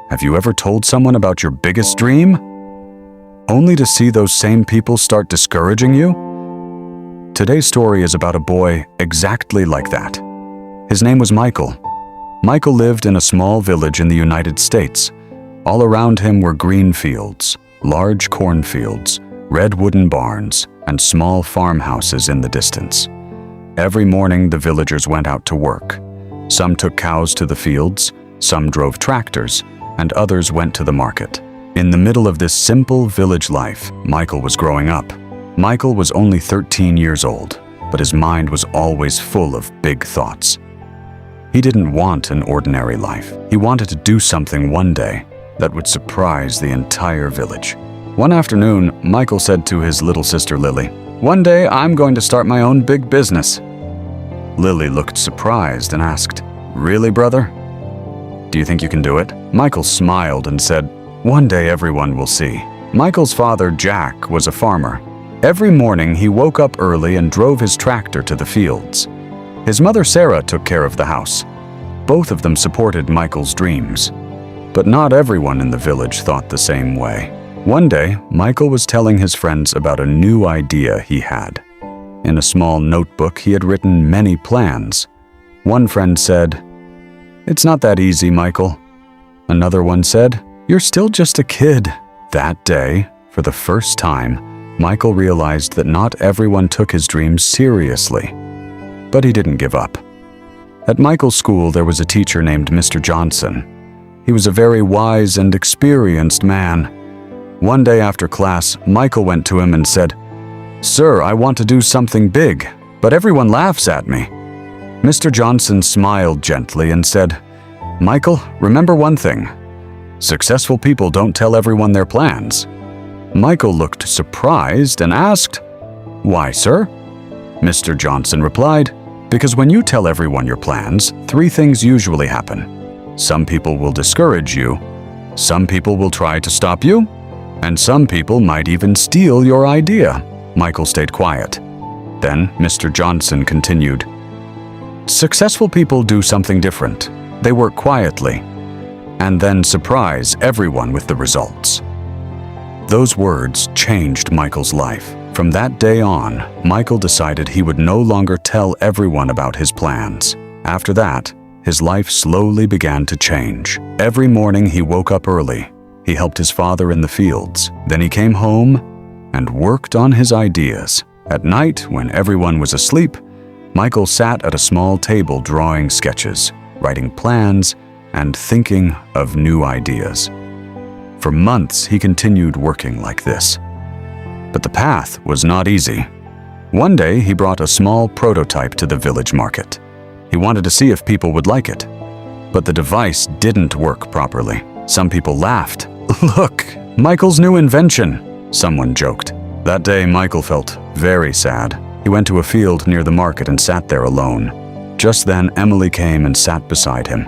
Have you ever told someone about your biggest dream, only to see those same people start discouraging you? Today's story is about a boy exactly like that. His name was Michael. Michael lived in a small village in the United States. All around him were green fields, large cornfields, red wooden barns, and small farmhouses in the distance. Every morning, the villagers went out to work. Some took cows to the fields, some drove tractors, and others went to the market. In the middle of this simple village life, Michael was growing up. Michael was only 13 years old, but his mind was always full of big thoughts. He didn't want an ordinary life. He wanted to do something one day that would surprise the entire village. One afternoon, Michael said to his little sister Lily, "One day I'm going to start my own big business." Lily looked surprised and asked, "Really, brother? Do you think you can do it?" Michael smiled and said, "One day everyone will see." Michael's father, Jack, was a farmer. Every morning he woke up early and drove his tractor to the fields. His mother, Sarah, took care of the house. Both of them supported Michael's dreams. But not everyone in the village thought the same way. One day, Michael was telling his friends about a new idea he had. In a small notebook, he had written many plans. One friend said, "It's not that easy, Michael." Another one said, "You're still just a kid." That day, for the first time, Michael realized that not everyone took his dreams seriously. But he didn't give up. At Michael's school, there was a teacher named Mr. Johnson. He was a very wise and experienced man. One day after class, Michael went to him and said, "Sir, I want to do something big, but everyone laughs at me." Mr. Johnson smiled gently and said, "Michael, remember one thing. Successful people don't tell everyone their plans." Michael looked surprised and asked, "Why, sir?" Mr. Johnson replied, "Because when you tell everyone your plans, three things usually happen. Some people will discourage you, some people will try to stop you, and some people might even steal your idea." Michael stayed quiet. Then Mr. Johnson continued, "Successful people do something different. They work quietly, and then surprise everyone with the results." Those words changed Michael's life. From that day on, Michael decided he would no longer tell everyone about his plans. After that, his life slowly began to change. Every morning he woke up early. He helped his father in the fields. Then he came home and worked on his ideas. At night, when everyone was asleep, Michael sat at a small table drawing sketches, writing plans, and thinking of new ideas. For months, he continued working like this. But the path was not easy. One day, he brought a small prototype to the village market. He wanted to see if people would like it. But the device didn't work properly. Some people laughed. "Look, Michael's new invention," someone joked. That day, Michael felt very sad. He went to a field near the market and sat there alone. Just then, Emily came and sat beside him.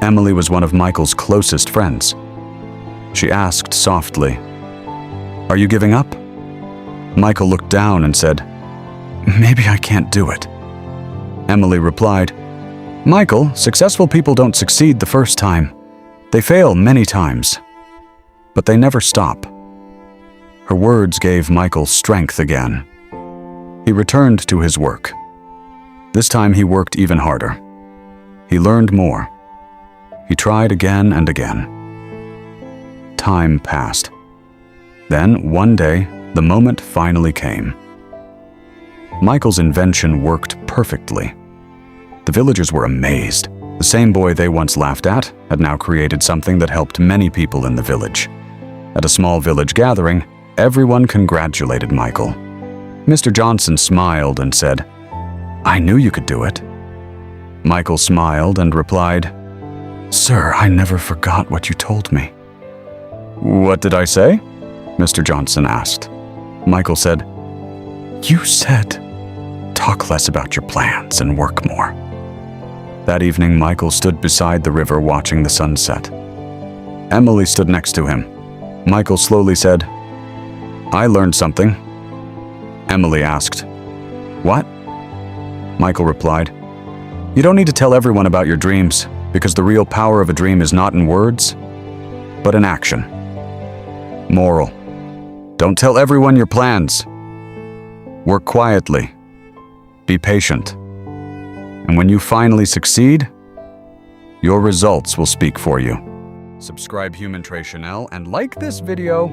Emily was one of Michael's closest friends. She asked softly, "Are you giving up?" Michael looked down and said, "Maybe I can't do it." Emily replied, "Michael, successful people don't succeed the first time. They fail many times, but they never stop." Her words gave Michael strength again. He returned to his work. This time he worked even harder. He learned more. He tried again and again. Time passed. Then, one day, the moment finally came. Michael's invention worked perfectly. The villagers were amazed. The same boy they once laughed at had now created something that helped many people in the village. At a small village gathering, everyone congratulated Michael. Mr. Johnson smiled and said, "I knew you could do it." Michael smiled and replied, "Sir, I never forgot what you told me." "What did I say?" Mr. Johnson asked. Michael said, "You said, talk less about your plans and work more." That evening, Michael stood beside the river watching the sunset. Emily stood next to him. Michael slowly said, "I learned something." Emily asked, "What?" Michael replied, "You don't need to tell everyone about your dreams, because the real power of a dream is not in words, but in action. Moral: don't tell everyone your plans. Work quietly. Be patient. And when you finally succeed, your results will speak for you. Subscribe Humentary and like this video